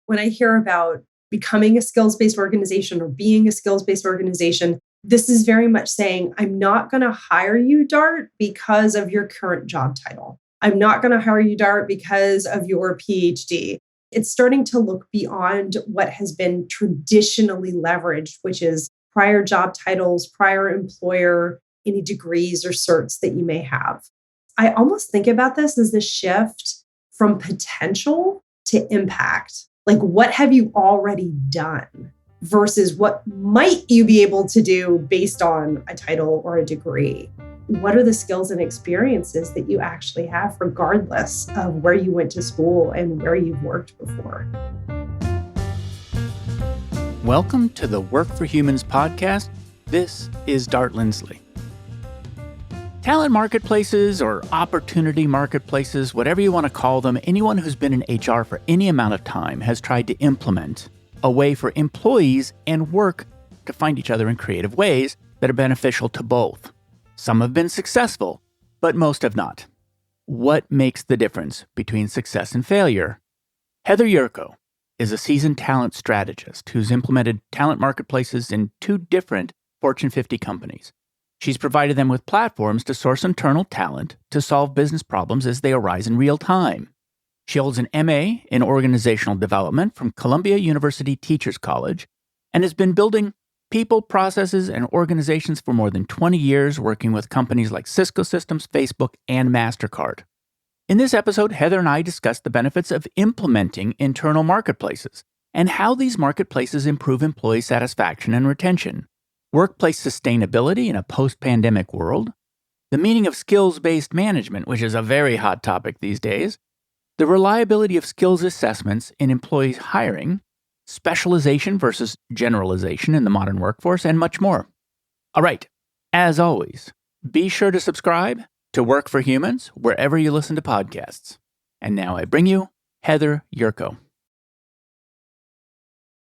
When I hear about becoming a skills-based organization or being a skills-based organization, this is very much saying, I'm not going to hire you, DART, because of your current job title. I'm not going to hire you, DART, because of your PhD. It's starting to look beyond what has been traditionally leveraged, which is prior job titles, prior employer, any degrees or certs that you may have. I almost think about this as the shift from potential to impact. Like, what have you already done versus what might you be able to do based on a title or a degree? What are the skills and experiences that you actually have, regardless of where you went to school and where you've worked before? Welcome to the Work for Humans podcast. This is Dart Lindsley. Talent marketplaces or opportunity marketplaces, whatever you want to call them, anyone who's been in HR for any amount of time has tried to implement a way for employees and work to find each other in creative ways that are beneficial to both. Some have been successful, but most have not. What makes the difference between success and failure? Heather Yurko is a seasoned talent strategist who's implemented talent marketplaces in 2 different Fortune 50 companies. She's provided them with platforms to source internal talent to solve business problems as they arise in real time. She holds an MA in organizational development from Columbia University Teachers College and has been building people, processes, and organizations for more than 20 years, working with companies like Cisco Systems, Facebook, and MasterCard. In this episode, Heather and I discuss the benefits of implementing internal marketplaces and how these marketplaces improve employee satisfaction and retention, workplace sustainability in a post-pandemic world, the meaning of skills-based management, which is a very hot topic these days, the reliability of skills assessments in employee hiring, specialization versus generalization in the modern workforce, and much more. All right, as always, be sure to subscribe to Work for Humans wherever you listen to podcasts. And now I bring you Heather Yurko.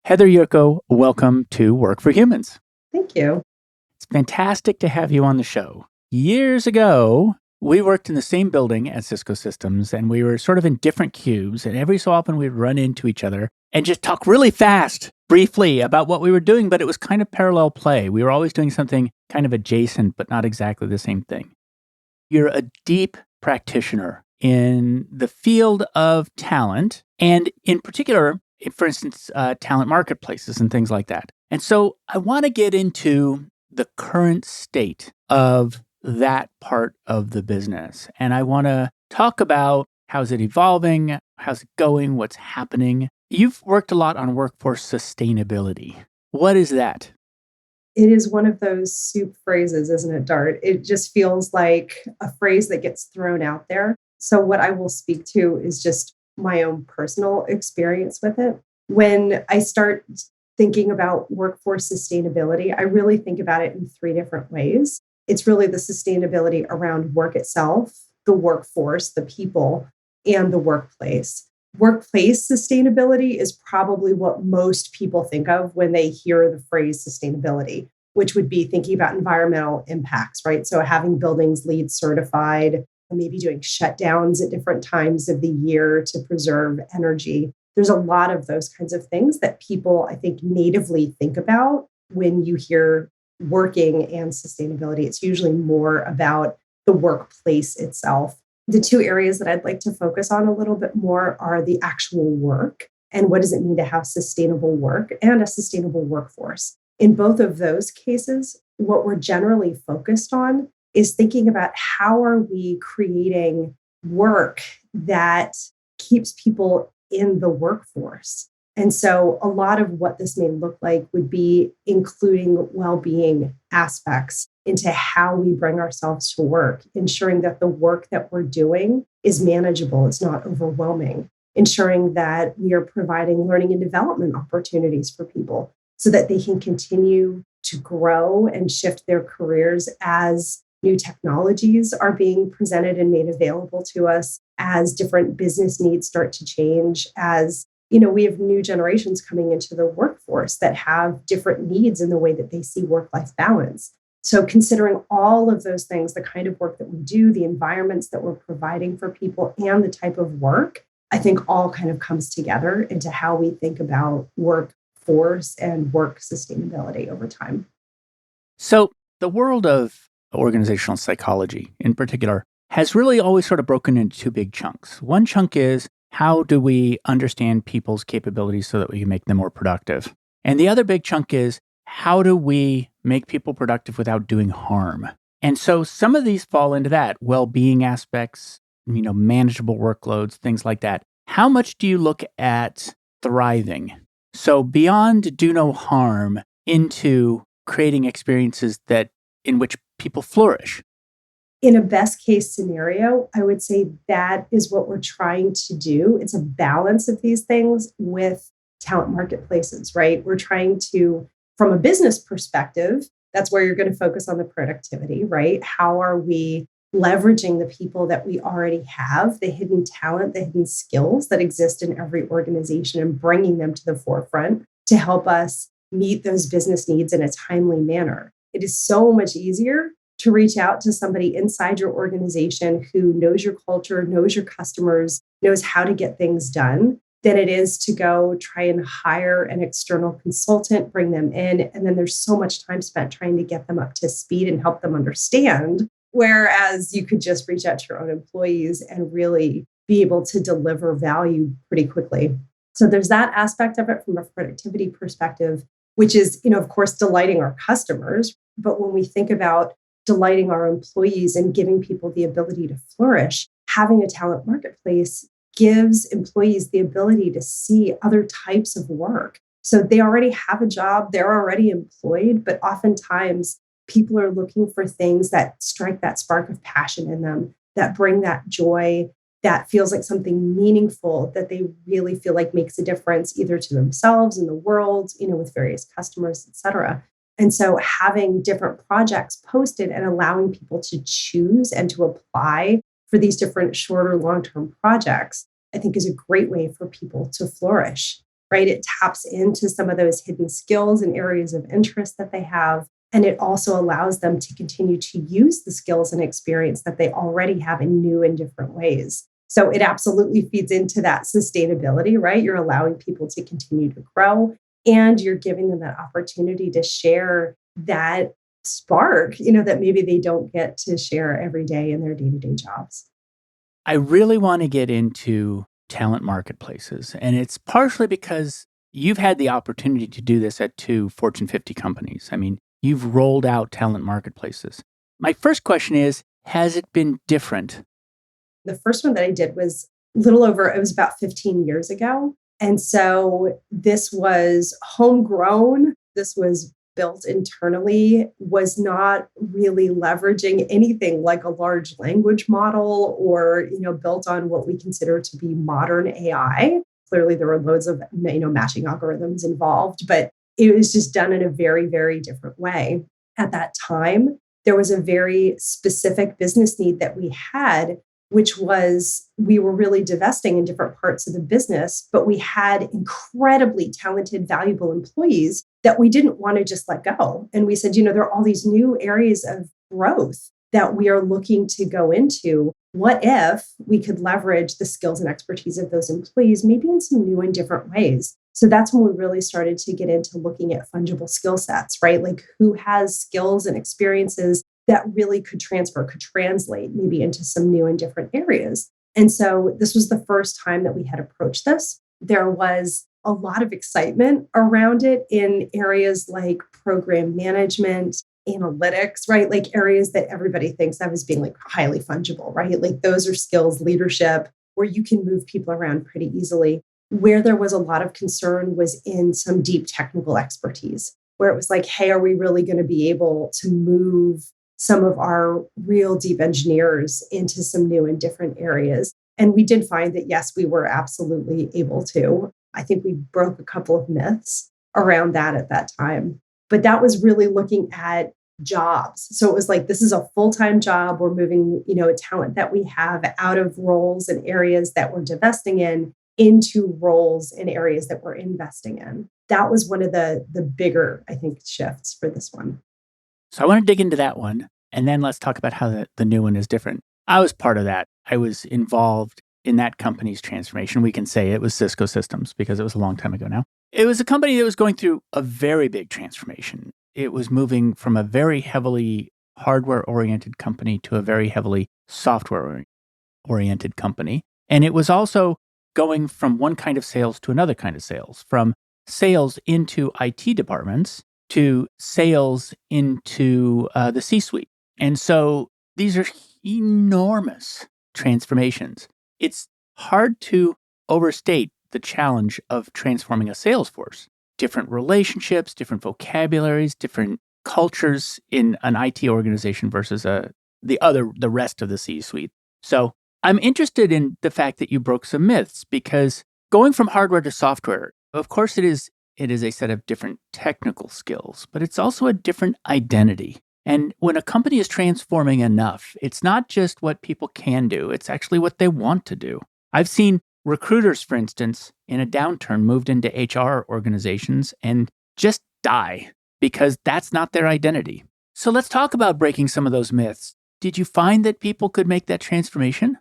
Heather Yurko, welcome to Work for Humans. Thank you. It's fantastic to have you on the show. Years ago, we worked in the same building at Cisco Systems, and we were sort of in different cubes, and every so often we'd run into each other and just talk really fast, briefly about what we were doing, but it was kind of parallel play. We were always doing something kind of adjacent, but not exactly the same thing. You're a deep practitioner in the field of talent, and in particular, for instance, talent marketplaces and things like that. And so I want to get into the current state of that part of the business. And I want to talk about how's it evolving, how's it going, what's happening. You've worked a lot on workforce sustainability. What is that? It is one of those soup phrases, isn't it, Dart? It just feels like a phrase that gets thrown out there. So what I will speak to is just my own personal experience with it. When I start thinking about workforce sustainability, I really think about it in 3 different ways. It's really the sustainability around work itself, the workforce, the people, and the workplace. Workplace sustainability is probably what most people think of when they hear the phrase sustainability, which would be thinking about environmental impacts, right? So having buildings LEED certified, maybe doing shutdowns at different times of the year to preserve energy. There's a lot of those kinds of things that people, I think, natively think about when you hear working and sustainability. It's usually more about the workplace itself. The 2 areas that I'd like to focus on a little bit more are the actual work and what does it mean to have sustainable work and a sustainable workforce. In both of those cases, what we're generally focused on is thinking about how are we creating work that keeps people in the workforce. And so a lot of what this may look like would be including well-being aspects into how we bring ourselves to work, ensuring that the work that we're doing is manageable, it's not overwhelming, ensuring that we are providing learning and development opportunities for people so that they can continue to grow and shift their careers as new technologies are being presented and made available to us, as different business needs start to change, as we have new generations coming into the workforce that have different needs in the way that they see work-life balance. So considering all of those things, the kind of work that we do, the environments that we're providing for people, and the type of work, I think all kind of comes together into how we think about workforce and work sustainability over time. So, the world of organizational psychology in particular has really always sort of broken into two big chunks. One chunk is how do we understand people's capabilities so that we can make them more productive? And the other big chunk is how do we make people productive without doing harm? And so some of these fall into that well-being aspects, manageable workloads, things like that. How much do you look at thriving? So beyond do no harm into creating experiences that in which people flourish. In a best case scenario, I would say that is what we're trying to do. It's a balance of these things with talent marketplaces, right? We're trying to, from a business perspective, that's where you're going to focus on the productivity, right? How are we leveraging the people that we already have, the hidden talent, the hidden skills that exist in every organization, and bringing them to the forefront to help us meet those business needs in a timely manner? It is so much easier to reach out to somebody inside your organization who knows your culture, knows your customers, knows how to get things done, than it is to go try and hire an external consultant, bring them in. And then there's so much time spent trying to get them up to speed and help them understand. Whereas you could just reach out to your own employees and really be able to deliver value pretty quickly. So there's that aspect of it from a productivity perspective, which is, of course, delighting our customers. But when we think about delighting our employees and giving people the ability to flourish, having a talent marketplace gives employees the ability to see other types of work. So they already have a job, they're already employed, but oftentimes people are looking for things that strike that spark of passion in them, that bring that joy, that feels like something meaningful that they really feel like makes a difference either to themselves and the world, with various customers, et cetera. And so having different projects posted and allowing people to choose and to apply for these different shorter, long-term projects, I think is a great way for people to flourish, right? It taps into some of those hidden skills and areas of interest that they have. And it also allows them to continue to use the skills and experience that they already have in new and different ways. So it absolutely feeds into that sustainability, right? You're allowing people to continue to grow and you're giving them that opportunity to share that spark, that maybe they don't get to share every day in their day-to-day jobs. I really want to get into talent marketplaces, and it's partially because you've had the opportunity to do this at 2 Fortune 50 companies. I mean, you've rolled out talent marketplaces. My first question is, has it been different? The first one that I did was it was about 15 years ago. And so this was homegrown. This was built internally, was not really leveraging anything like a large language model or, built on what we consider to be modern AI. Clearly, there were loads of, matching algorithms involved, but it was just done in a very, very different way. At that time, there was a very specific business need that we had, which was we were really divesting in different parts of the business, but we had incredibly talented, valuable employees that we didn't want to just let go. And we said, there are all these new areas of growth that we are looking to go into. What if we could leverage the skills and expertise of those employees, maybe in some new and different ways? So that's when we really started to get into looking at fungible skill sets, right? Like who has skills and experiences that really could translate maybe into some new and different areas. And so this was the first time that we had approached this. There was a lot of excitement around it in areas like program management, analytics, right? Like areas that everybody thinks of as being like highly fungible, right? Like those are skills, leadership, where you can move people around pretty easily. Where there was a lot of concern was in some deep technical expertise, where it was like, hey, are we really going to be able to move some of our real deep engineers into some new and different areas? And we did find that, yes, we were absolutely able to. I think we broke a couple of myths around that at that time. But that was really looking at jobs. So it was like, this is a full-time job. We're moving, talent that we have out of roles and areas that we're divesting in into roles in areas that we're investing in. That was one of the bigger, I think, shifts for this one. So I want to dig into that one, and then let's talk about how the new one is different. I was part of that. I was involved in that company's transformation. We can say it was Cisco Systems because it was a long time ago now. It was a company that was going through a very big transformation. It was moving from a very heavily hardware-oriented company to a very heavily software-oriented company. And it was also going from one kind of sales to another kind of sales, from sales into IT departments to sales into the C-suite. And so these are enormous transformations. It's hard to overstate the challenge of transforming a sales force. Different relationships, different vocabularies, different cultures in an IT organization versus the rest of the C-suite. So I'm interested in the fact that you broke some myths, because going from hardware to software, of course it is a set of different technical skills, but it's also a different identity. And when a company is transforming enough, it's not just what people can do, it's actually what they want to do. I've seen recruiters, for instance, in a downturn moved into HR organizations and just die because that's not their identity. So let's talk about breaking some of those myths. Did you find that people could make that transformation?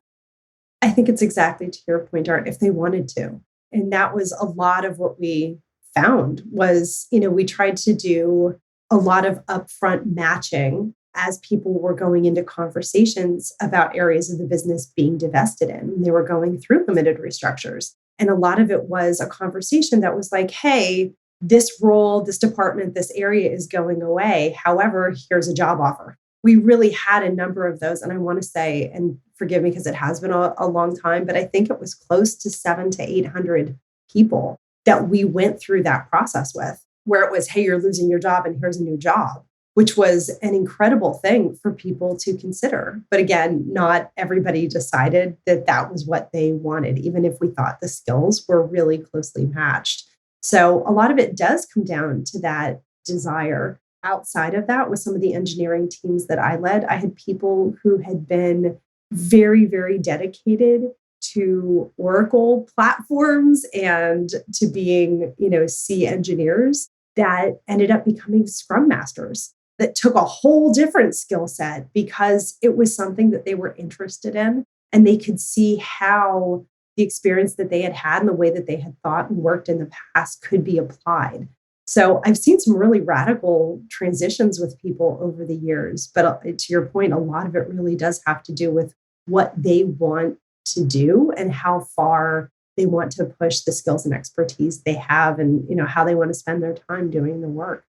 I think it's exactly to your point, Art, if they wanted to. And that was a lot of what we found was, we tried to do a lot of upfront matching as people were going into conversations about areas of the business being divested in. They were going through limited restructures. And a lot of it was a conversation that was like, hey, this role, this department, this area is going away. However, here's a job offer. We really had a number of those. And I want to say, and forgive me because it has been a long time, but I think it was close to 700 to 800 people that we went through that process with, where it was, hey, you're losing your job and here's a new job, which was an incredible thing for people to consider. But again, not everybody decided that that was what they wanted, even if we thought the skills were really closely matched. So a lot of it does come down to that desire. Outside of that, with some of the engineering teams that I led, I had people who had been very, very dedicated to Oracle platforms and to being, C engineers that ended up becoming Scrum Masters that took a whole different skill set because it was something that they were interested in and they could see how the experience that they had had and the way that they had thought and worked in the past could be applied. So I've seen some really radical transitions with people over the years. But to your point, a lot of it really does have to do with what they want to do and how far they want to push the skills and expertise they have and how they want to spend their time doing the work.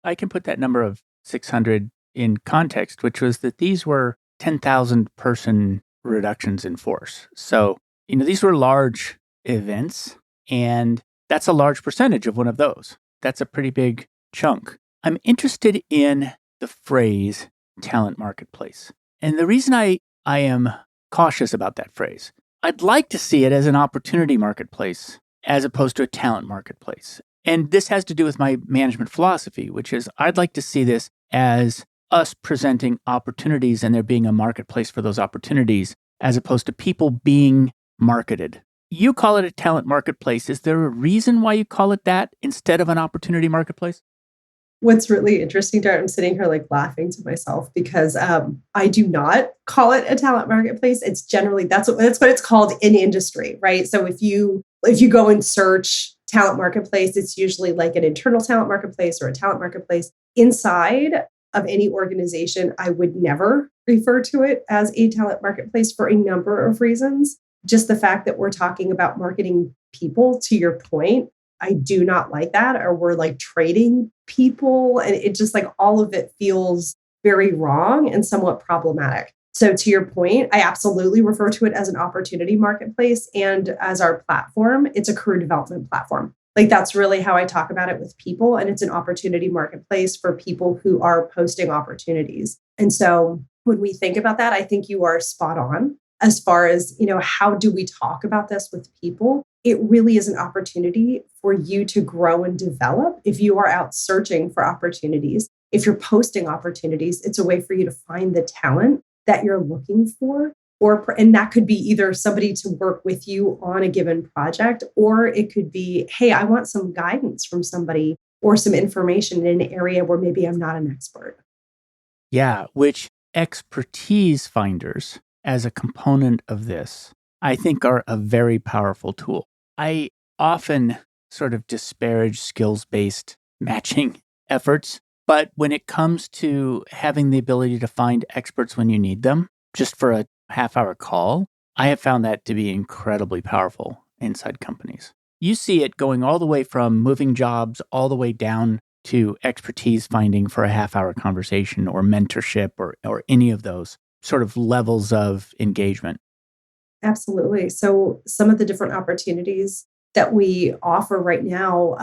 I can put that number of 600 in context, which was that these were 10,000 person reductions in force. So, these were large events, and that's a large percentage of one of those. That's a pretty big chunk. I'm interested in the phrase talent marketplace. And the reason I am cautious about that phrase, I'd like to see it as an opportunity marketplace as opposed to a talent marketplace. And this has to do with my management philosophy, which is I'd like to see this as us presenting opportunities and there being a marketplace for those opportunities as opposed to people being marketed. You call it a talent marketplace. Is there a reason why you call it that instead of an opportunity marketplace? What's really interesting, Dart, I'm sitting here laughing to myself because I do not call it a talent marketplace. It's generally, that's what it's called in industry, right? So if you go and search talent marketplace, it's usually like an internal talent marketplace or a talent marketplace. Inside of any organization, I would never refer to it as a talent marketplace for a number of reasons. Just the fact that we're talking about marketing people, to your point, I do not like that. Or we're trading people. And it just all of it feels very wrong and somewhat problematic. So to your point, I absolutely refer to it as an opportunity marketplace. And as our platform, it's a career development platform. That's really how I talk about it with people. And it's an opportunity marketplace for people who are posting opportunities. And so when we think about that, I think you are spot on. As far as, how do we talk about this with people? It really is an opportunity for you to grow and develop. If you are out searching for opportunities, if you're posting opportunities, it's a way for you to find the talent that you're looking for. And that could be either somebody to work with you on a given project, or it could be, hey, I want some guidance from somebody or some information in an area where maybe I'm not an expert. Yeah, which expertise finders as a component of this, I think are a very powerful tool. I often sort of disparage skills-based matching efforts, but when it comes to having the ability to find experts when you need them, just for a half-hour call, I have found that to be incredibly powerful inside companies. You see it going all the way from moving jobs all the way down to expertise finding for a half-hour conversation or mentorship or any of those sort of levels of engagement. Absolutely. So, some of the different opportunities that we offer right now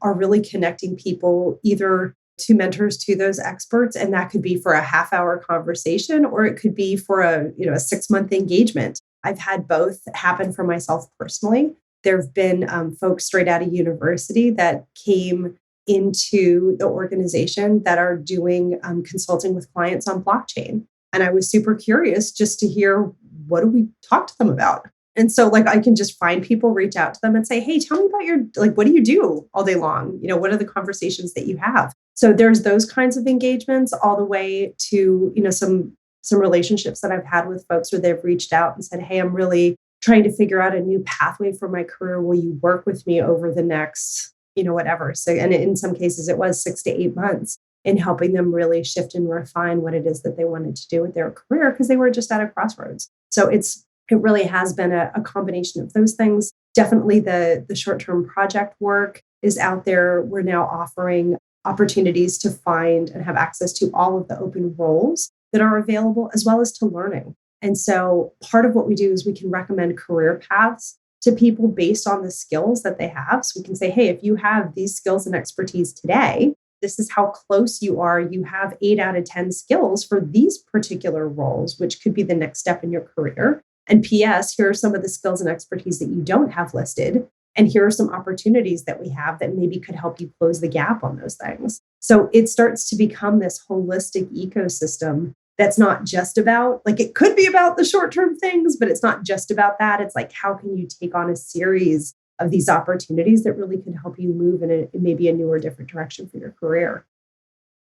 are really connecting people either to mentors to those experts, and that could be for a half-hour conversation, or it could be for a 6 month engagement. I've had both happen for myself personally. There have been folks straight out of university that came into the organization that are doing consulting with clients on blockchain. And I was super curious just to hear, what do we talk to them about? And so, like, I can just find people, reach out to them and say, hey, tell me about what do you do all day long? What are the conversations that you have? So there's those kinds of engagements all the way to, some relationships that I've had with folks where they've reached out and said, hey, I'm really trying to figure out a new pathway for my career. Will you work with me over the next, whatever? So, and in some cases, it was 6 to 8 months in helping them really shift and refine what it is that they wanted to do with their career because they were just at a crossroads. So it really has been a combination of those things. Definitely the short-term project work is out there. We're now offering opportunities to find and have access to all of the open roles that are available, as well as to learning. And so part of what we do is we can recommend career paths to people based on the skills that they have. So we can say, hey, if you have these skills and expertise today, this is how close you are. You have 8 out of 10 skills for these particular roles, which could be the next step in your career. And PS, here are some of the skills and expertise that you don't have listed. And here are some opportunities that we have that maybe could help you close the gap on those things. So it starts to become this holistic ecosystem that's not just about, like, it could be about the short-term things, but it's not just about that. It's like, how can you take on a series of these opportunities that really can help you move in maybe a new or different direction for your career?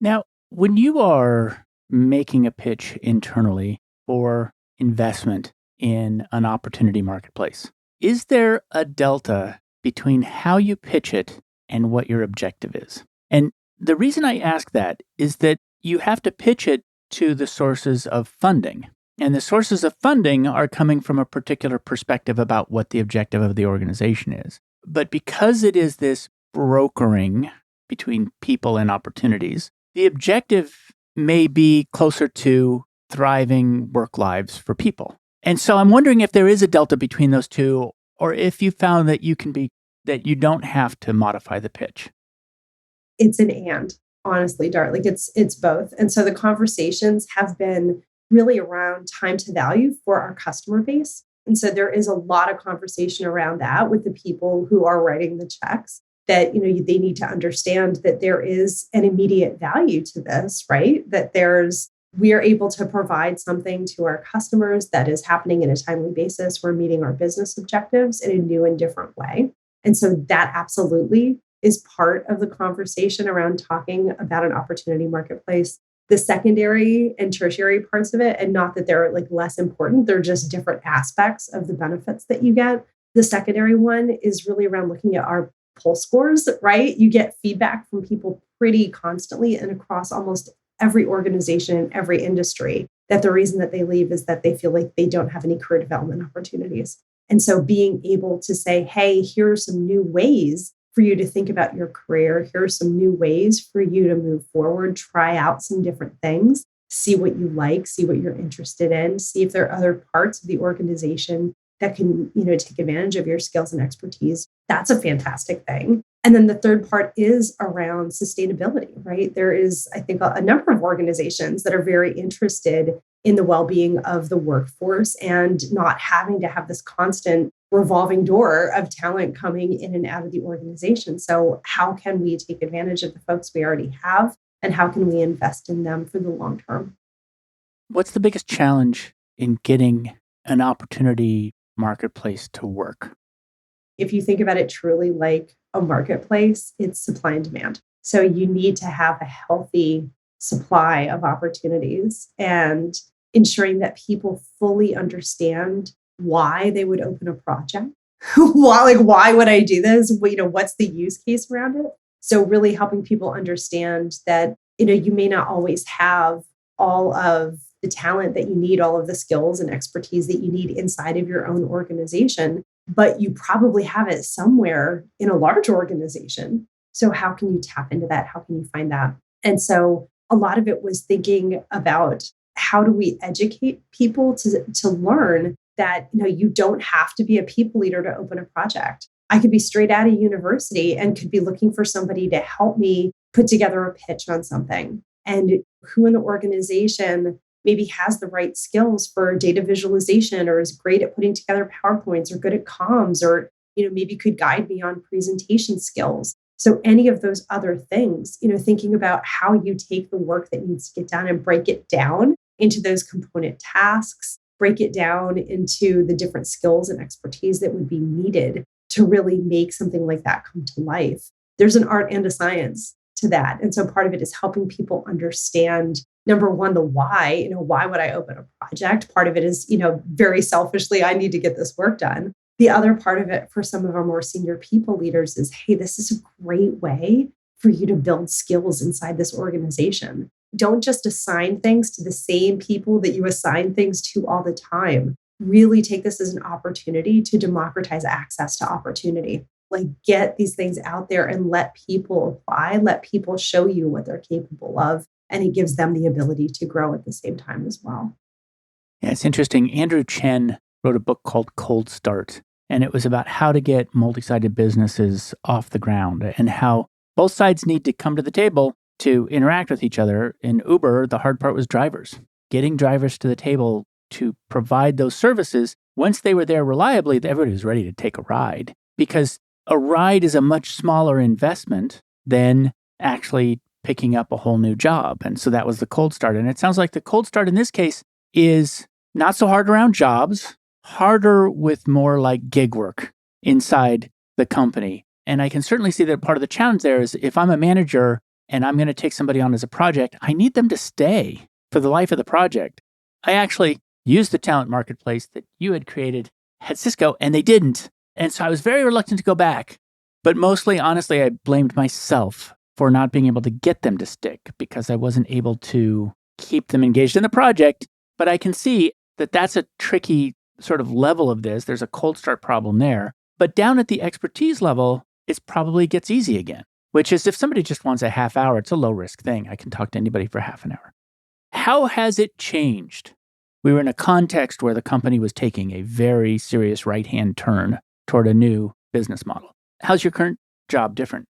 Now, when you are making a pitch internally for investment in an opportunity marketplace, is there a delta between how you pitch it and what your objective is? And the reason I ask that is that you have to pitch it to the sources of funding. And the sources of funding are coming from a particular perspective about what the objective of the organization is. But because it is this brokering between people and opportunities, the objective may be closer to thriving work lives for people. And so I'm wondering if there is a delta between those two, or if you found that that you don't have to modify the pitch. It's an and, honestly, Dart. Like, it's both. And so the conversations have been really around time to value for our customer base. And so there is a lot of conversation around that with the people who are writing the checks, that they need to understand that there is an immediate value to this, right? That we are able to provide something to our customers that is happening in a timely basis. We're meeting our business objectives in a new and different way. And so that absolutely is part of the conversation around talking about an opportunity marketplace. The secondary and tertiary parts of it, and not that they're like less important, they're just different aspects of the benefits that you get. The secondary one is really around looking at our pulse scores, right? You get feedback from people pretty constantly and across almost every organization in every industry, that the reason that they leave is that they feel like they don't have any career development opportunities. And so being able to say, hey, here are some new ways for you to think about your career. Here are some new ways for you to move forward, try out some different things, see what you like, see what you're interested in, see if there are other parts of the organization that can, take advantage of your skills and expertise. That's a fantastic thing. And then the third part is around sustainability, right? There is, I think, a number of organizations that are very interested in the well-being of the workforce and not having to have this constant revolving door of talent coming in and out of the organization. So how can we take advantage of the folks we already have, and how can we invest in them for the long term? What's the biggest challenge in getting an opportunity marketplace to work? If you think about it truly like a marketplace, it's supply and demand. So you need to have a healthy supply of opportunities and ensuring that people fully understand why they would open a project. Why would I do this? What's the use case around it? So really helping people understand that, you may not always have all of the talent that you need, all of the skills and expertise that you need inside of your own organization, but you probably have it somewhere in a large organization. So how can you tap into that? How can you find that? And so a lot of it was thinking about how do we educate people to learn that, you don't have to be a people leader to open a project. I could be straight out of university and could be looking for somebody to help me put together a pitch on something. And who in the organization maybe has the right skills for data visualization or is great at putting together PowerPoints or good at comms or, maybe could guide me on presentation skills. So any of those other things, thinking about how you take the work that needs to get done and break it down into those component tasks, break it down into the different skills and expertise that would be needed to really make something like that come to life. There's an art and a science to that. And so part of it is helping people understand, number one, the why, why would I open a project? Part of it is, very selfishly, I need to get this work done. The other part of it for some of our more senior people leaders is, hey, this is a great way for you to build skills inside this organization. Don't just assign things to the same people that you assign things to all the time. Really take this as an opportunity to democratize access to opportunity. Like get these things out there and let people apply, let people show you what they're capable of. And it gives them the ability to grow at the same time as well. Yeah, it's interesting. Andrew Chen wrote a book called Cold Start, and it was about how to get multi-sided businesses off the ground and how both sides need to come to the table to interact with each other. In Uber, the hard part was drivers, getting drivers to the table to provide those services. Once they were there reliably, everybody was ready to take a ride because a ride is a much smaller investment than actually picking up a whole new job. And so that was the cold start. And it sounds like the cold start in this case is not so hard around jobs, harder with more like gig work inside the company. And I can certainly see that part of the challenge there is if I'm a manager and I'm going to take somebody on as a project, I need them to stay for the life of the project. I actually used the talent marketplace that you had created at Cisco, and they didn't. And so I was very reluctant to go back. But mostly, honestly, I blamed myself for not being able to get them to stick because I wasn't able to keep them engaged in the project. But I can see that that's a tricky sort of level of this. There's a cold start problem there. But down at the expertise level, it probably gets easy again, which is if somebody just wants a half hour, it's a low risk thing. I can talk to anybody for half an hour. How has it changed? We were in a context where the company was taking a very serious right-hand turn toward a new business model. How's your current job different?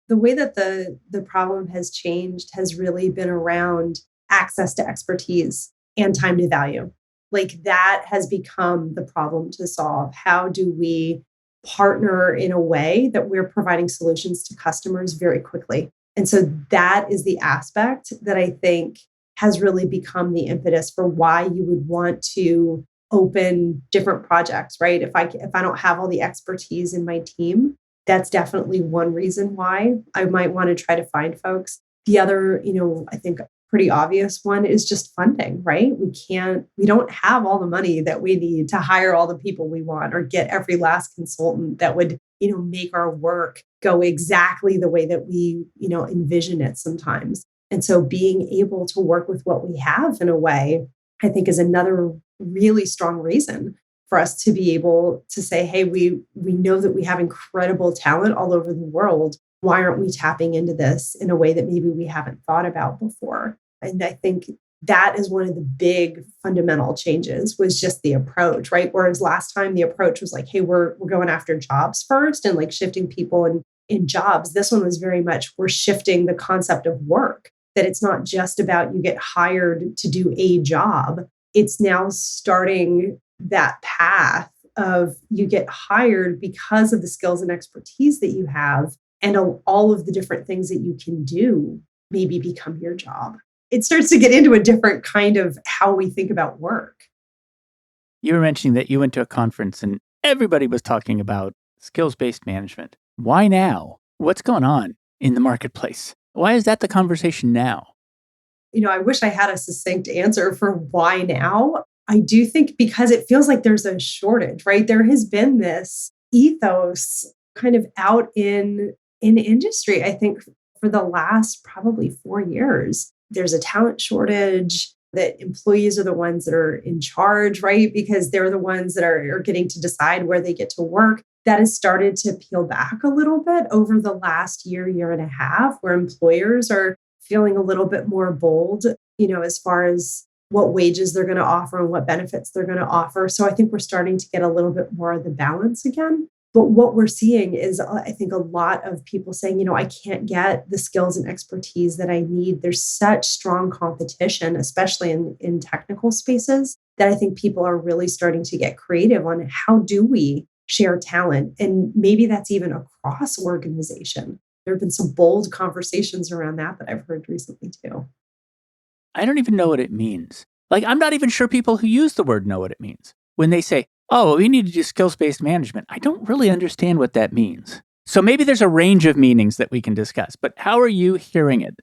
The way that the problem has changed has really been around access to expertise and time to value. Like that has become the problem to solve. How do we partner in a way that we're providing solutions to customers very quickly? And so that is the aspect that I think has really become the impetus for why you would want to open different projects, right? If I don't have all the expertise in my team, that's definitely one reason why I might want to try to find folks. The other, I think pretty obvious one is just funding, right? We don't have all the money that we need to hire all the people we want or get every last consultant that would, make our work go exactly the way that we, envision it sometimes. And so being able to work with what we have in a way, I think is another really strong reason for us to be able to say, hey, we know that we have incredible talent all over the world. Why aren't we tapping into this in a way that maybe we haven't thought about before? And I think that is one of the big fundamental changes was just the approach, right? Whereas last time the approach was like, hey, we're going after jobs first and like shifting people in jobs. This one was very much, we're shifting the concept of work, that it's not just about you get hired to do a job. It's now starting that path of you get hired because of the skills and expertise that you have and all of the different things that you can do maybe become your job. It starts to get into a different kind of how we think about work. You were mentioning that you went to a conference and everybody was talking about skills-based management. Why now? What's going on in the marketplace? Why is that the conversation now? I wish I had a succinct answer for why now. I do think because it feels like there's a shortage, right? There has been this ethos kind of out in industry, I think for the last probably 4 years. There's a talent shortage that employees are the ones that are in charge, right? Because they're the ones that are getting to decide where they get to work. That has started to peel back a little bit over the last year and a half, where employers are feeling a little bit more bold, as far as what wages they're going to offer and what benefits they're going to offer. So I think we're starting to get a little bit more of the balance again. But what we're seeing is, I think, a lot of people saying, I can't get the skills and expertise that I need. There's such strong competition, especially in technical spaces, that I think people are really starting to get creative on how do we share talent. And maybe that's even across organization. There have been some bold conversations around that I've heard recently too. I don't even know what it means. Like, I'm not even sure people who use the word know what it means. When they say, oh, we need to do skills-based management, I don't really understand what that means. So maybe there's a range of meanings that we can discuss, but how are you hearing it?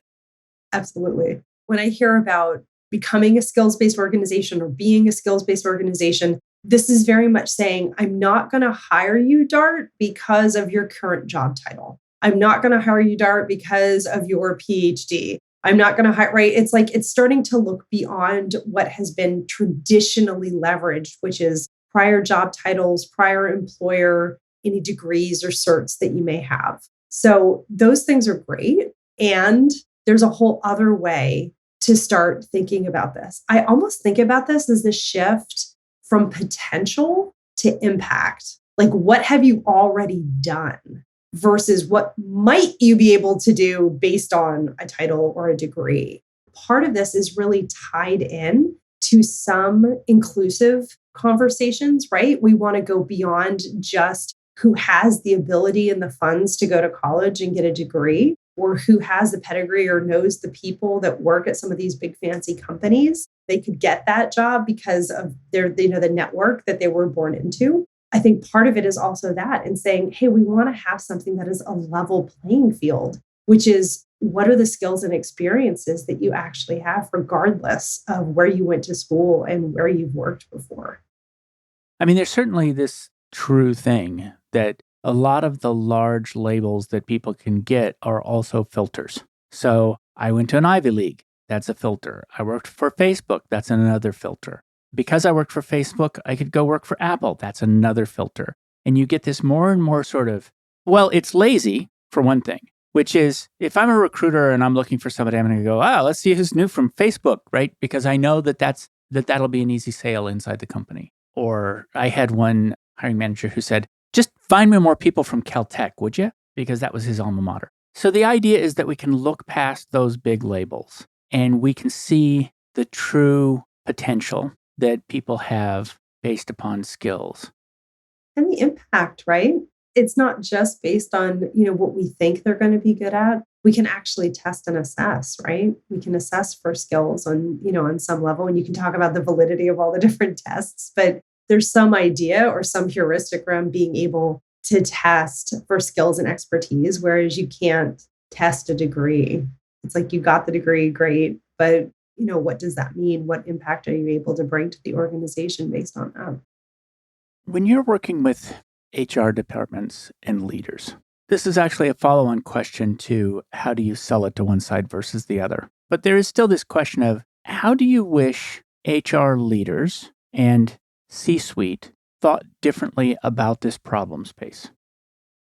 Absolutely. When I hear about becoming a skills-based organization or being a skills-based organization, this is very much saying, I'm not going to hire you, Dart, because of your current job title. I'm not going to hire you, Dart, because of your PhD. I'm not going to hire, right? It's like it's starting to look beyond what has been traditionally leveraged, which is prior job titles, prior employer, any degrees or certs that you may have. So those things are great. And there's a whole other way to start thinking about this. I almost think about this as the shift from potential to impact. Like, what have you already done versus what might you be able to do based on a title or a degree? Part of this is really tied in to some inclusive conversations, right? We want to go beyond just who has the ability and the funds to go to college and get a degree, or who has the pedigree or knows the people that work at some of these big fancy companies. They could get that job because of the network that they were born into. I think part of it is also that, and saying, hey, we want to have something that is a level playing field, which is what are the skills and experiences that you actually have, regardless of where you went to school and where you've worked before. I mean, there's certainly this true thing that a lot of the large labels that people can get are also filters. So I went to an Ivy League. That's a filter. I worked for Facebook. That's another filter. Because I worked for Facebook, I could go work for Apple. That's another filter. And you get this more and more sort of, well, it's lazy for one thing, which is if I'm a recruiter and I'm looking for somebody, I'm going to go, let's see who's new from Facebook, right? Because I know that'll be an easy sale inside the company. Or I had one hiring manager who said, just find me more people from Caltech, would you? Because that was his alma mater. So the idea is that we can look past those big labels and we can see the true potential that people have based upon skills. And the impact, right? It's not just based on, what we think they're going to be good at. We can actually test and assess, right? We can assess for skills on some level, and you can talk about the validity of all the different tests, but there's some idea or some heuristic around being able to test for skills and expertise, whereas you can't test a degree. It's like you got the degree, great, but what does that mean? What impact are you able to bring to the organization based on that? When you're working with HR departments and leaders, this is actually a follow-on question to how do you sell it to one side versus the other. But there is still this question of how do you wish HR leaders and C-suite thought differently about this problem space?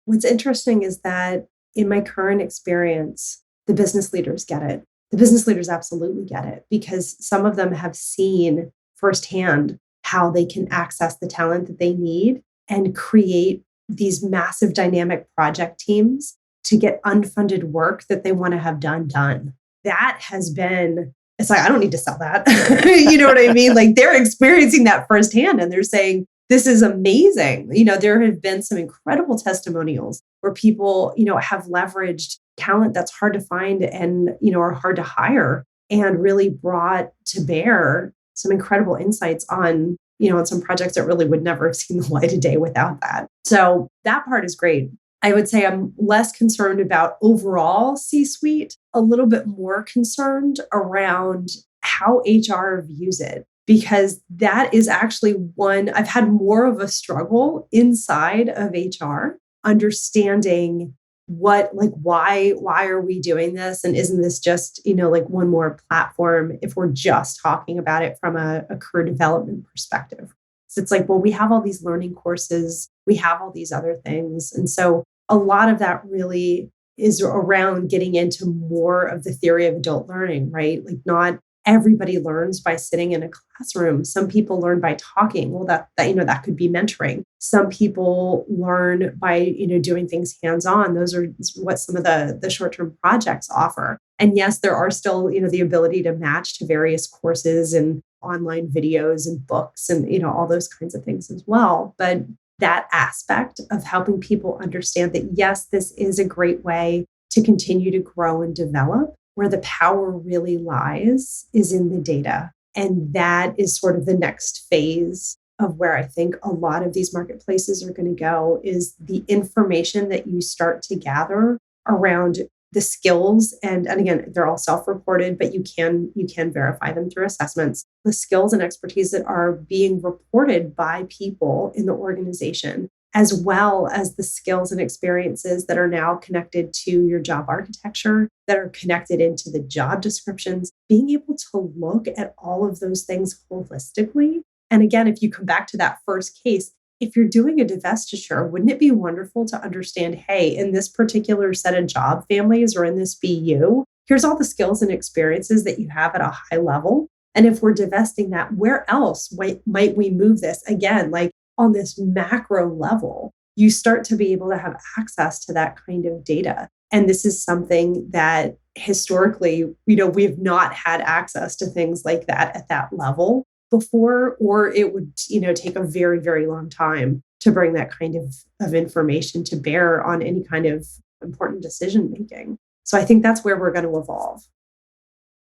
What's interesting is that in my current experience, the business leaders get it. The business leaders absolutely get it because some of them have seen firsthand how they can access the talent that they need and create these massive dynamic project teams to get unfunded work that they want to have done. That has been, it's like, I don't need to sell that. You know what I mean? Like they're experiencing that firsthand and they're saying, this is amazing. There have been some incredible testimonials where people, have leveraged talent that's hard to find and, are hard to hire and really brought to bear some incredible insights on, on some projects that really would never have seen the light of day without that. So that part is great. I would say I'm less concerned about overall C-suite, a little bit more concerned around how HR views it. because that is actually one I've had more of a struggle inside of HR understanding why are we doing this, and isn't this just like one more platform if we're just talking about it from a career development perspective. So it's like, well, we have all these learning courses, we have all these other things, and so a lot of that really is around getting into more of the theory of adult learning, right? Like, not everybody learns by sitting in a classroom. Some people learn by talking. Well, that could be mentoring. Some people learn by doing things hands-on. Those are what some of the short-term projects offer. And yes, there are still the ability to match to various courses and online videos and books and all those kinds of things as well. But that aspect of helping people understand that, yes, this is a great way to continue to grow and develop. Where the power really lies is in the data. And that is sort of the next phase of where I think a lot of these marketplaces are going to go, is the information that you start to gather around the skills. And again, they're all self-reported, but you can verify them through assessments. The skills and expertise that are being reported by people in the organization, as well as the skills and experiences that are now connected to your job architecture, that are connected into the job descriptions, being able to look at all of those things holistically. And again, if you come back to that first case, if you're doing a divestiture, wouldn't it be wonderful to understand, hey, in this particular set of job families or in this BU, here's all the skills and experiences that you have at a high level. And if we're divesting that, where else might we move this? Again, like, on this macro level, you start to be able to have access to that kind of data. And this is something that historically, we've not had access to things like that at that level before, or it would, take a very, very long time to bring that kind of information to bear on any kind of important decision making. So I think that's where we're going to evolve.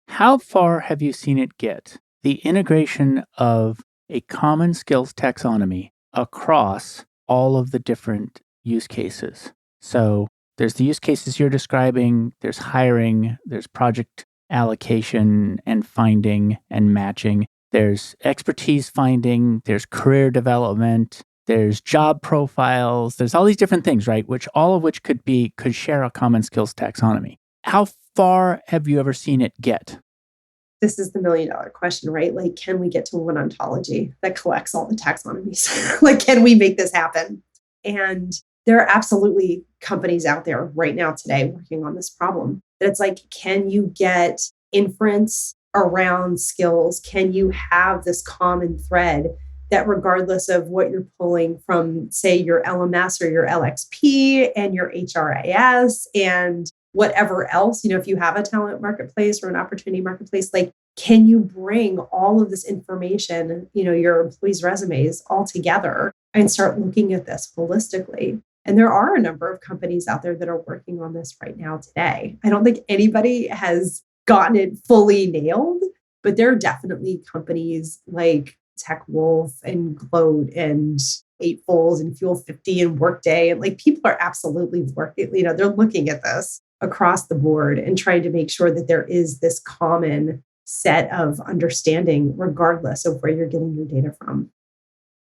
How far have you seen it get? The integration of a common skills taxonomy across all of the different use cases. So there's the use cases you're describing, there's hiring, there's project allocation and finding and matching, there's expertise finding, there's career development, there's job profiles, there's all these different things, right? All of which could share a common skills taxonomy. How far have you ever seen it get? This is the $1 million question, right? Like, can we get to one ontology that collects all the taxonomies? Like, can we make this happen? And there are absolutely companies out there right now today working on this problem. That it's like, can you get inference around skills? Can you have this common thread that, regardless of what you're pulling from, say, your LMS or your LXP and your HRIS and whatever else, if you have a talent marketplace or an opportunity marketplace, like, can you bring all of this information, your employees' resumes all together and start looking at this holistically? And there are a number of companies out there that are working on this right now today. I don't think anybody has gotten it fully nailed, but there are definitely companies like TechWolf and Gloat and Eightfold and Fuel 50 and Workday. And like, people are absolutely working, they're looking at this across the board and trying to make sure that there is this common set of understanding, regardless of where you're getting your data from.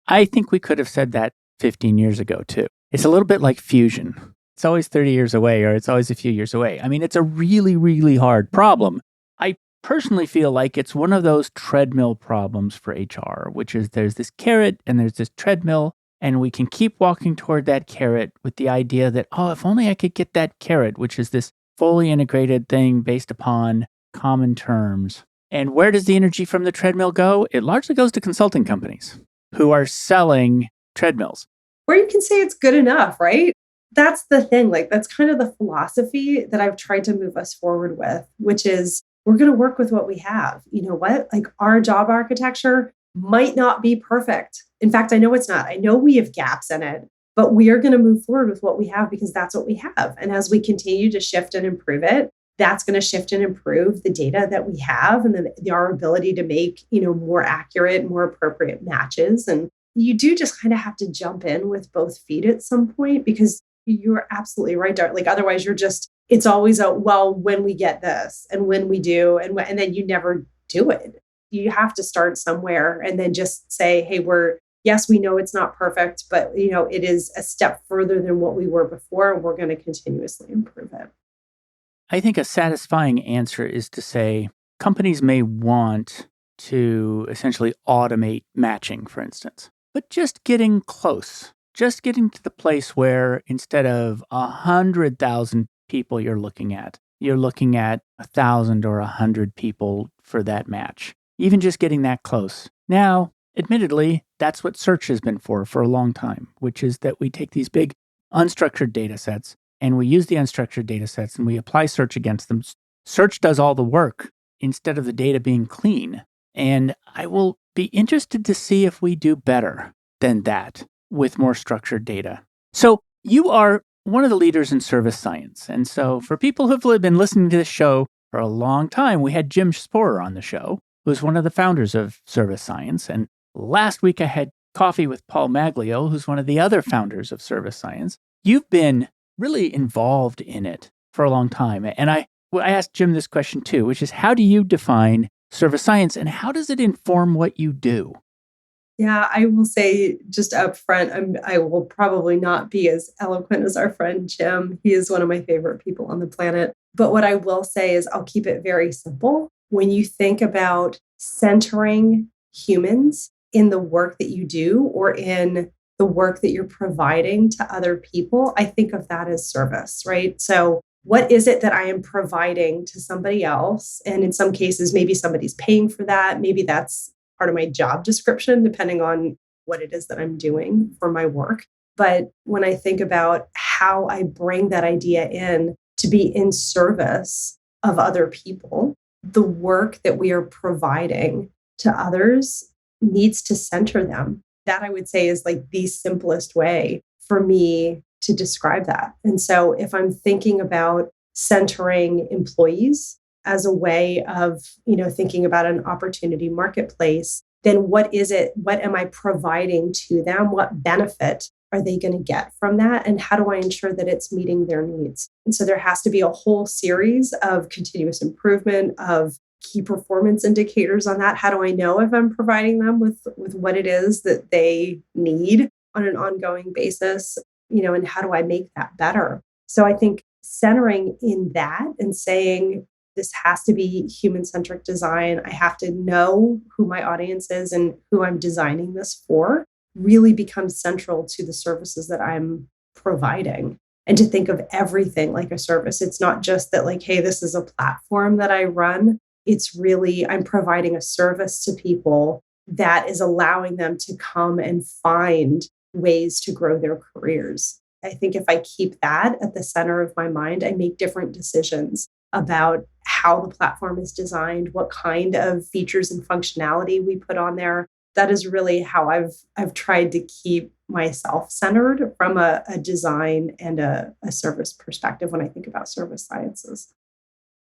I think we could have said that 15 years ago, too. It's a little bit like fusion. It's always 30 years away, or it's always a few years away. I mean, it's a really, really hard problem. I personally feel like it's one of those treadmill problems for HR, which is there's this carrot and there's this treadmill, and we can keep walking toward that carrot with the idea that, oh, if only I could get that carrot, which is this fully integrated thing based upon common terms. And where does the energy from the treadmill go? It largely goes to consulting companies who are selling treadmills. Or you can say it's good enough, right? That's the thing. Like, that's kind of the philosophy that I've tried to move us forward with, which is we're going to work with what we have. You know what? Like, our job architecture might not be perfect. In fact, I know it's not. I know we have gaps in it, but we are going to move forward with what we have because that's what we have. And as we continue to shift and improve it, that's going to shift and improve the data that we have and our ability to make, more accurate, more appropriate matches. And you do just kind of have to jump in with both feet at some point, because you're absolutely right, Dart. Like, otherwise it's always when we get this and when we do, and then you never do it. you have to start somewhere and then just say, hey, yes, we know it's not perfect, but it is a step further than what we were before, and we're going to continuously improve it. I think a satisfying answer is to say companies may want to essentially automate matching, for instance, but just getting close, just getting to the place where instead of 100,000 people you're looking at 1,000 or 100 people for that match. Even just getting that close. Now, admittedly, that's what search has been for a long time, which is that we take these big unstructured data sets and we use the unstructured data sets and we apply search against them. Search does all the work instead of the data being clean. And I will be interested to see if we do better than that with more structured data. So you are one of the leaders in service science. And so for people who've been listening to this show for a long time, we had Jim Sporer on the show, who's one of the founders of service science. And last week I had coffee with Paul Maglio, who's one of the other founders of service science. You've been really involved in it for a long time. And I asked Jim this question too, which is how do you define service science and how does it inform what you do? Yeah, I will say just up front, I will probably not be as eloquent as our friend Jim. He is one of my favorite people on the planet. But what I will say is I'll keep it very simple. When you think about centering humans in the work that you do or in the work that you're providing to other people, I think of that as service, right? So what is it that I am providing to somebody else? And in some cases, maybe somebody's paying for that. Maybe that's part of my job description, depending on what it is that I'm doing for my work. But when I think about how I bring that idea in to be in service of other people, the work that we are providing to others needs to center them. That I would say is like the simplest way for me to describe that. And so if I'm thinking about centering employees as a way of, thinking about an opportunity marketplace, then what am I providing to them? What benefit are they going to get from that? And how do I ensure that it's meeting their needs? And so there has to be a whole series of continuous improvement, of key performance indicators on that. How do I know if I'm providing them with what it is that they need on an ongoing basis? And how do I make that better? So I think centering in that and saying, this has to be human-centric design. I have to know who my audience is and who I'm designing this for really becomes central to the services that I'm providing. And to think of everything like a service. It's not just that like, hey, this is a platform that I run. It's really, I'm providing a service to people that is allowing them to come and find ways to grow their careers. I think if I keep that at the center of my mind, I make different decisions about how the platform is designed, what kind of features and functionality we put on there. That is really how I've tried to keep myself centered from a design and a service perspective when I think about service sciences.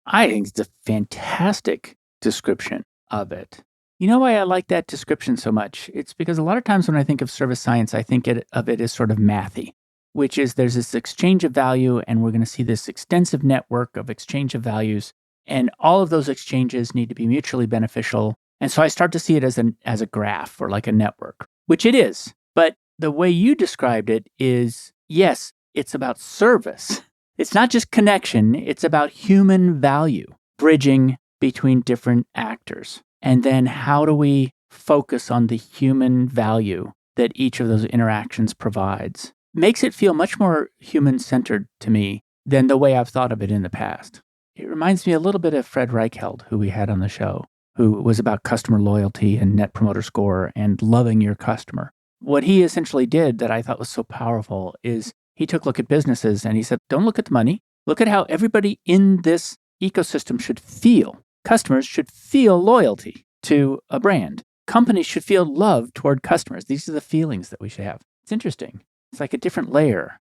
I think it's a fantastic description of it. You know why I like that description so much? It's because a lot of times when I think of service science, I think of it as sort of mathy, which is there's this exchange of value and we're going to see this extensive network of exchange of values. And all of those exchanges need to be mutually beneficial. And so I start to see it as a graph or like a network, which it is. But the way you described it is, yes, it's about service. It's not just connection. It's about human value, bridging between different actors. And then how do we focus on the human value that each of those interactions provides? Makes it feel much more human-centered to me than the way I've thought of it in the past. It reminds me a little bit of Fred Reichheld, who we had on the show, who was about customer loyalty and net promoter score and loving your customer. What he essentially did that I thought was so powerful is he took a look at businesses and he said, don't look at the money. Look at how everybody in this ecosystem should feel. Customers should feel loyalty to a brand. Companies should feel love toward customers. These are the feelings that we should have. It's interesting. It's like a different layer.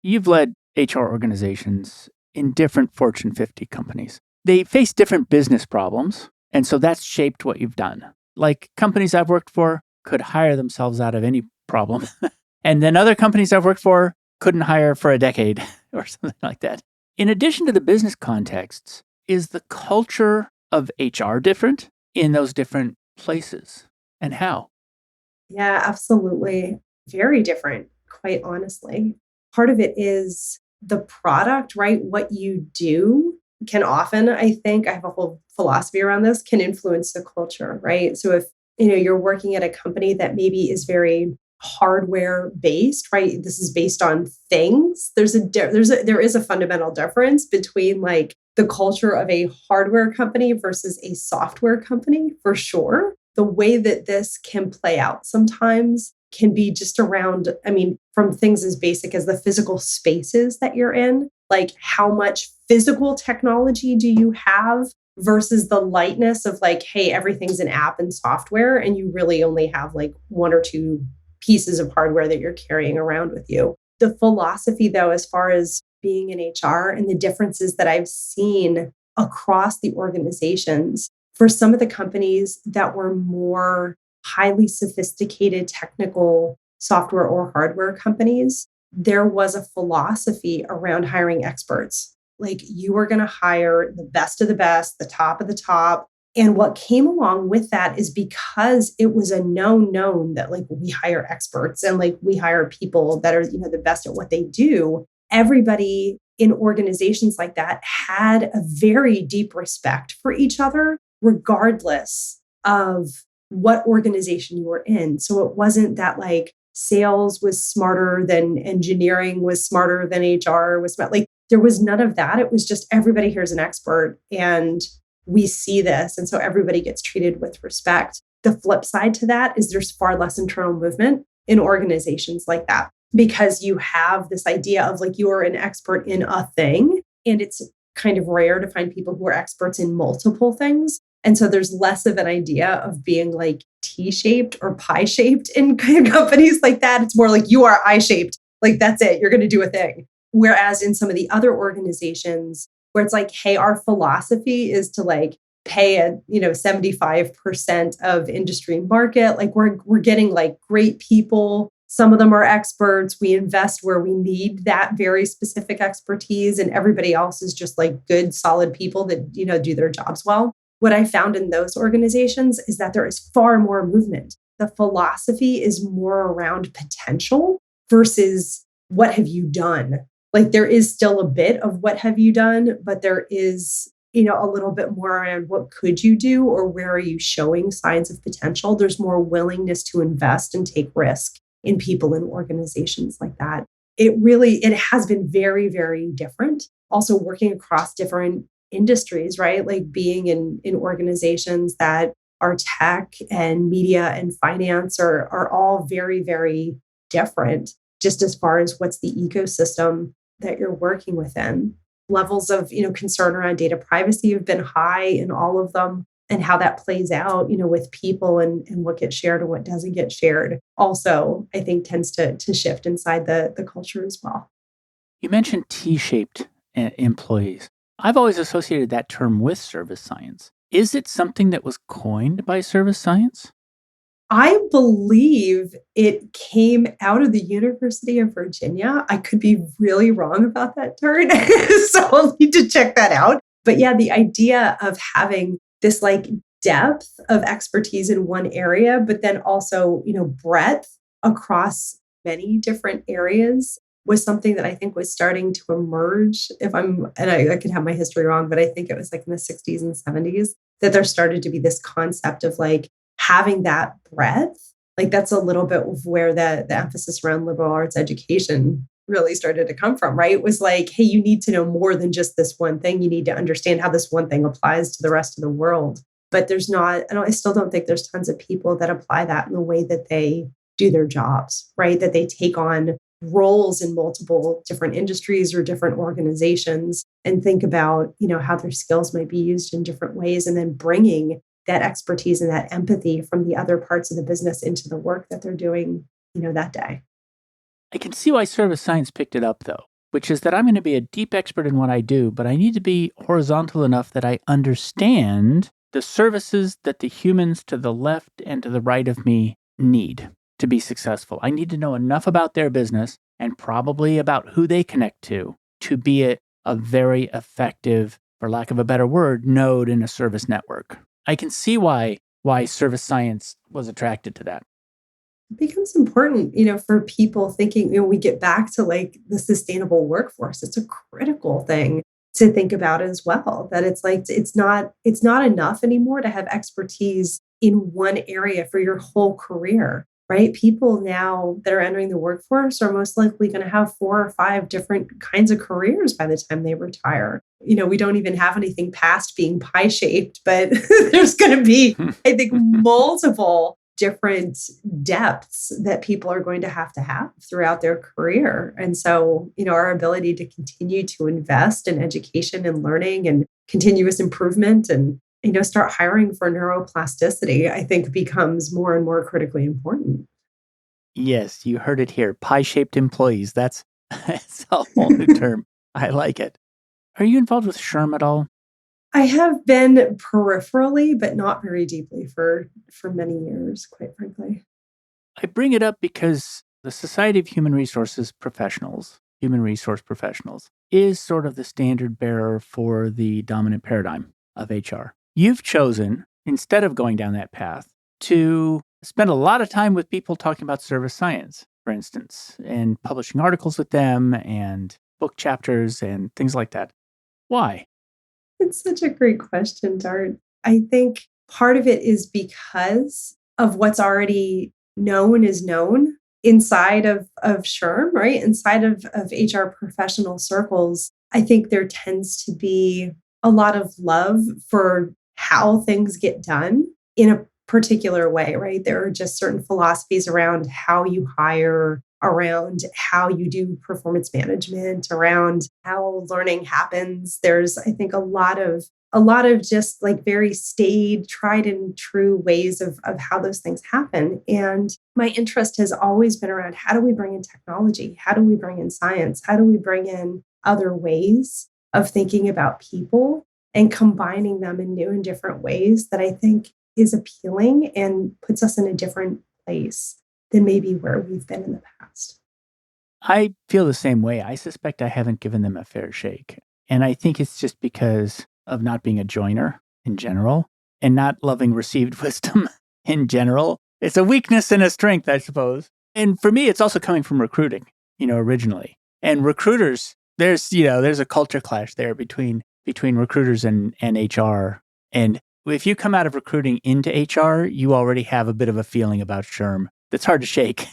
You've led HR organizations in different Fortune 50 companies. They face different business problems, and so that's shaped what you've done. Like companies I've worked for could hire themselves out of any problem. And then other companies I've worked for couldn't hire for a decade or something like that. In addition to the business contexts, is the culture of HR different? in those different places, and how? Yeah, absolutely. Very different, quite honestly. Part of it is the product, right? What you do can often, I think, I have a whole philosophy around this, can influence the culture, right? So if, you're working at a company that maybe is very hardware based, right? This is based on things. There is a fundamental difference between like the culture of a hardware company versus a software company for sure. The way that this can play out sometimes can be just around, I mean, from things as basic as the physical spaces that you're in, like how much physical technology do you have versus the lightness of like, hey, everything's an app and software, and you really only have like one or two pieces of hardware that you're carrying around with you. The philosophy, though, as far as being in HR and the differences that I've seen across the organizations for some of the companies that were more highly sophisticated technical software or hardware companies, there was a philosophy around hiring experts. Like you were going to hire the best of the best, the top of the top. And what came along with that is because it was a known that like we hire experts and like we hire people that are, the best at what they do. Everybody in organizations like that had a very deep respect for each other, regardless of what organization you were in. So it wasn't that like sales was smarter than engineering was smarter than HR was smart. Like there was none of that. It was just everybody here is an expert and we see this. And so everybody gets treated with respect. The flip side to that is there's far less internal movement in organizations like that because you have this idea of like you are an expert in a thing. And it's kind of rare to find people who are experts in multiple things. And so there's less of an idea of being like T-shaped or pie-shaped in companies like that. It's more like you are I-shaped. Like that's it. You're going to do a thing. Whereas in some of the other organizations where it's like, hey, our philosophy is to like pay a 75% of industry market. Like we're getting like great people. Some of them are experts. We invest where we need that very specific expertise, and everybody else is just like good, solid people that do their jobs well. What I found in those organizations is that there is far more movement. The philosophy is more around potential versus what have you done. Like there is still a bit of what have you done, but there is, a little bit more around what could you do or where are you showing signs of potential. There's more willingness to invest and take risk in people and organizations like that. It has been very, very different. Also working across different industries, right? Like being in organizations that are tech and media and finance are all very, very different, just as far as what's the ecosystem that you're working within. Levels of, concern around data privacy have been high in all of them, and how that plays out, with people and what gets shared and what doesn't get shared. Also, I think tends to shift inside the culture as well. You mentioned T-shaped employees. I've always associated that term with service science. Is it something that was coined by service science? I believe it came out of the University of Virginia. I could be really wrong about that turn, so I'll need to check that out. But yeah, the idea of having this like depth of expertise in one area, but then also, breadth across many different areas was something that I think was starting to emerge. I could have my history wrong, but I think it was like in the 60s and 70s that there started to be this concept of like having that breadth. Like that's a little bit of where the emphasis around liberal arts education really started to come from, right? It was like, hey, you need to know more than just this one thing. You need to understand how this one thing applies to the rest of the world. But I still don't think there's tons of people that apply that in the way that they do their jobs, right? That they take on roles in multiple different industries or different organizations and think about, how their skills might be used in different ways, and then bringing that expertise and that empathy from the other parts of the business into the work that they're doing, that day. I can see why service science picked it up, though, which is that I'm going to be a deep expert in what I do, but I need to be horizontal enough that I understand the services that the humans to the left and to the right of me need to be successful. I need to know enough about their business and probably about who they connect to be a very effective, for lack of a better word, node in a service network. I can see why service science was attracted to that. It becomes important, for people thinking, we get back to like the sustainable workforce. It's a critical thing to think about as well, that it's like it's not enough anymore to have expertise in one area for your whole career, right? People now that are entering the workforce are most likely going to have 4 or 5 different kinds of careers by the time they retire. We don't even have anything past being pie shaped, but there's going to be, I think, multiple different depths that people are going to have throughout their career. And so, our ability to continue to invest in education and learning and continuous improvement and, start hiring for neuroplasticity, I think becomes more and more critically important. Yes, you heard it here. Pie-shaped employees. That's a whole new term. I like it. Are you involved with SHRM at all? I have been peripherally, but not very deeply for many years, quite frankly. I bring it up because the Society of Human Resource Professionals, is sort of the standard bearer for the dominant paradigm of HR. You've chosen, instead of going down that path, to spend a lot of time with people talking about service science, for instance, and publishing articles with them and book chapters and things like that. Why? It's such a great question, Dart. I think part of it is because of what's already known is known inside of SHRM, right? Inside of HR professional circles. I think there tends to be a lot of love for how things get done in a particular way, right? There are just certain philosophies around how you hire, around how you do performance management, around how learning happens. There's, I think, a lot of just like very staid, tried and true ways of how those things happen. And my interest has always been around how do we bring in technology? How do we bring in science? How do we bring in other ways of thinking about people and combining them in new and different ways that I think is appealing and puts us in a different place than maybe where we've been in the past. I feel the same way. I suspect I haven't given them a fair shake. And I think it's just because of not being a joiner in general and not loving received wisdom in general. It's a weakness and a strength, I suppose. And for me, it's also coming from recruiting, originally. And recruiters, there's a culture clash there between recruiters and HR. And if you come out of recruiting into HR, you already have a bit of a feeling about SHRM that's hard to shake.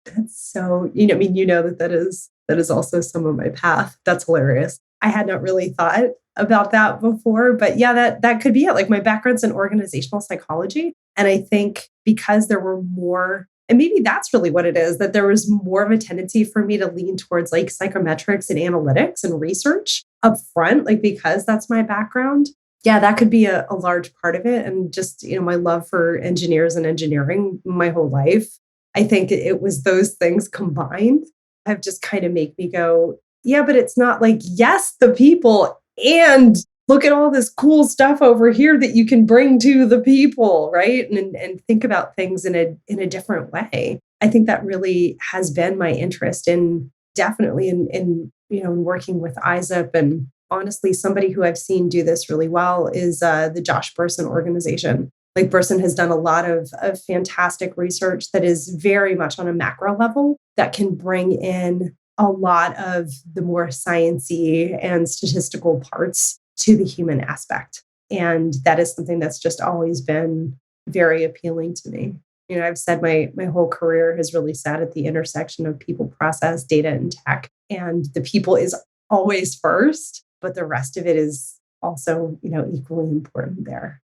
That's so, that is also some of my path. That's hilarious. I had not really thought about that before, but yeah, that could be it. Like my background's in organizational psychology. And I think because there were more, and maybe that's really what it is, that there was more of a tendency for me to lean towards like psychometrics and analytics and research up front, like because that's my background. Yeah, that could be a large part of it. And just, my love for engineers and engineering my whole life. I think it was those things combined have just kind of make me go, yeah, but it's not like, yes, the people, and look at all this cool stuff over here that you can bring to the people, right? And think about things in a different way. I think that really has been my interest in definitely in working with ISAP. And honestly, somebody who I've seen do this really well is the Josh Bersin organization. Like Bersin has done a lot of fantastic research that is very much on a macro level that can bring in a lot of the more sciencey and statistical parts to the human aspect. And that is something that's just always been very appealing to me. I've said my whole career has really sat at the intersection of people, process, data, and tech. And the people is always first, but the rest of it is also, equally important there.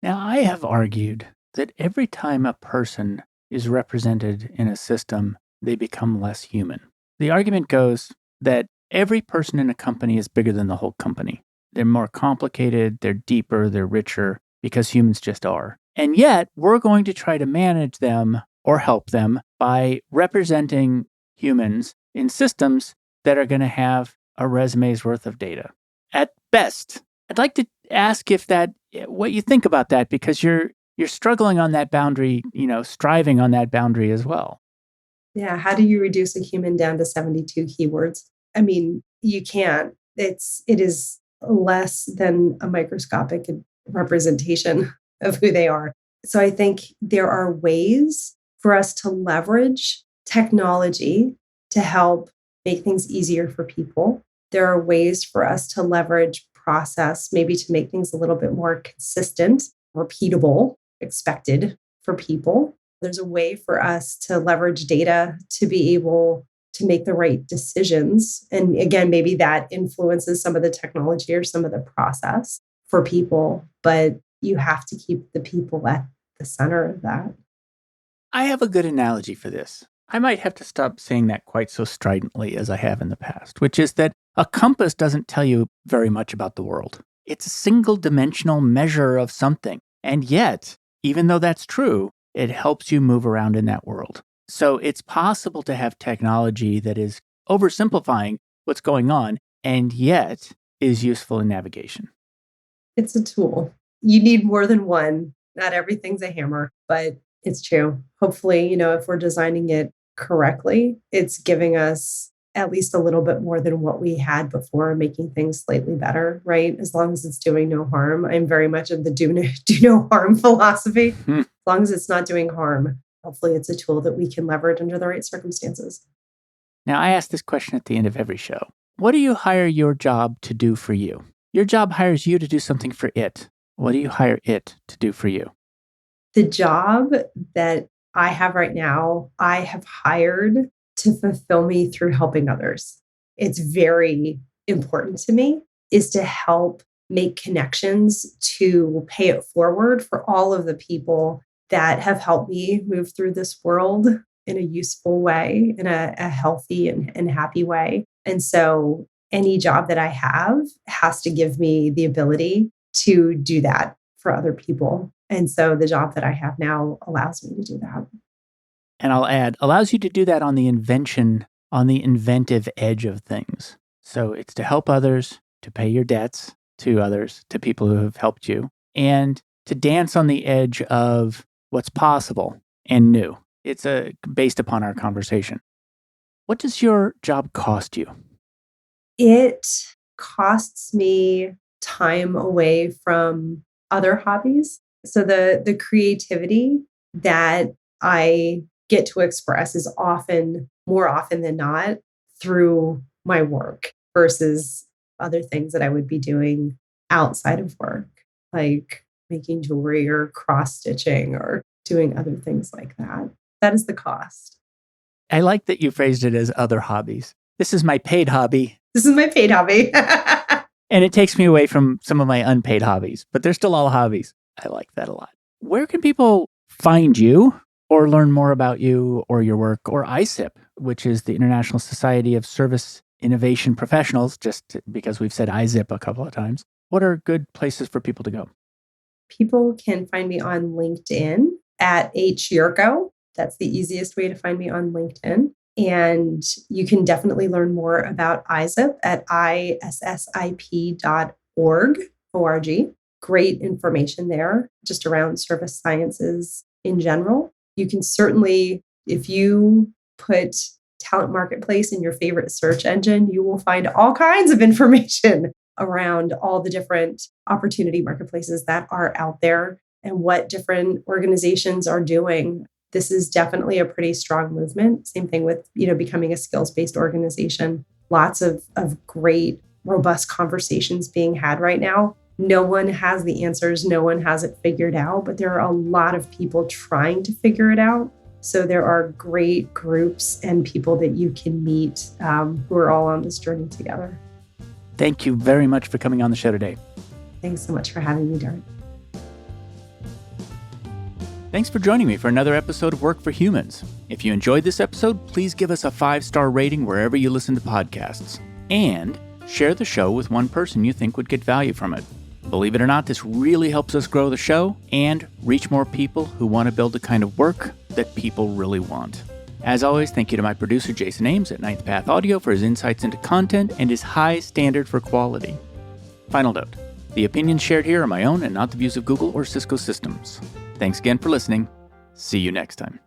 Now, I have argued that every time a person is represented in a system, they become less human. The argument goes that every person in a company is bigger than the whole company. They're more complicated, they're deeper, they're richer, because humans just are. And yet, we're going to try to manage them or help them by representing humans in systems that are going to have a resume's worth of data. At best, I'd like to ask what you think about that, because you're struggling on that boundary, striving on that boundary as well. Yeah. How do you reduce a human down to 72 keywords? I mean, you can't. It is less than a microscopic representation of who they are. So I think there are ways for us to leverage technology to help make things easier for people. There are ways for us to leverage process, maybe to make things a little bit more consistent, repeatable, expected for people. There's a way for us to leverage data to be able to make the right decisions. And again, maybe that influences some of the technology or some of the process for people, but you have to keep the people at the center of that. I have a good analogy for this. I might have to stop saying that quite so stridently as I have in the past, which is that a compass doesn't tell you very much about the world. It's a single-dimensional measure of something. And yet, even though that's true, it helps you move around in that world. So it's possible to have technology that is oversimplifying what's going on and yet is useful in navigation. It's a tool. You need more than one. Not everything's a hammer, but it's true. Hopefully, if we're designing it correctly, it's giving us at least a little bit more than what we had before, making things slightly better, right? As long as it's doing no harm. I'm very much of the do no harm philosophy. As long as it's not doing harm, hopefully it's a tool that we can leverage under the right circumstances. Now, I ask this question at the end of every show. What do you hire your job to do for you? Your job hires you to do something for it. What do you hire it to do for you? The job that I have right now, I have hired to fulfill me through helping others. It's very important to me, is to help make connections to pay it forward for all of the people that have helped me move through this world in a useful way, in a healthy and happy way. And so any job that I have has to give me the ability to do that for other people. And so the job that I have now allows me to do that. And I'll add, allows you to do that on the inventive edge of things. So it's to help others, to pay your debts to others, to people who have helped you, and to dance on the edge of what's possible and new. It's based upon our conversation. What does your job cost you? It costs me time away from other hobbies. So the creativity that I get to express is more often than not, through my work versus other things that I would be doing outside of work, like making jewelry or cross-stitching or doing other things like that. That is the cost. I like that you phrased it as other hobbies. This is my paid hobby. This is my paid hobby. And it takes me away from some of my unpaid hobbies, but they're still all hobbies. I like that a lot. Where can people find you or learn more about you or your work, or ISIP, which is the International Society of Service Innovation Professionals, just because we've said ISIP a couple of times? What are good places for people to go? People can find me on LinkedIn at Yurko. That's the easiest way to find me on LinkedIn. And you can definitely learn more about ISIP at issip.org. Great information there, just around service sciences in general. You can certainly, if you put Talent Marketplace in your favorite search engine, you will find all kinds of information around all the different opportunity marketplaces that are out there and what different organizations are doing. This is definitely a pretty strong movement. Same thing with, becoming a skills-based organization. Lots of great, robust conversations being had right now. No one has the answers. No one has it figured out, but there are a lot of people trying to figure it out. So there are great groups and people that you can meet who are all on this journey together. Thank you very much for coming on the show today. Thanks so much for having me, Dart. Thanks for joining me for another episode of Work for Humans. If you enjoyed this episode, please give us a 5-star rating wherever you listen to podcasts. And share the show with one person you think would get value from it. Believe it or not, this really helps us grow the show and reach more people who want to build the kind of work that people really want. As always, thank you to my producer, Jason Ames at Ninth Path Audio, for his insights into content and his high standard for quality. Final note, the opinions shared here are my own and not the views of Google or Cisco Systems. Thanks again for listening. See you next time.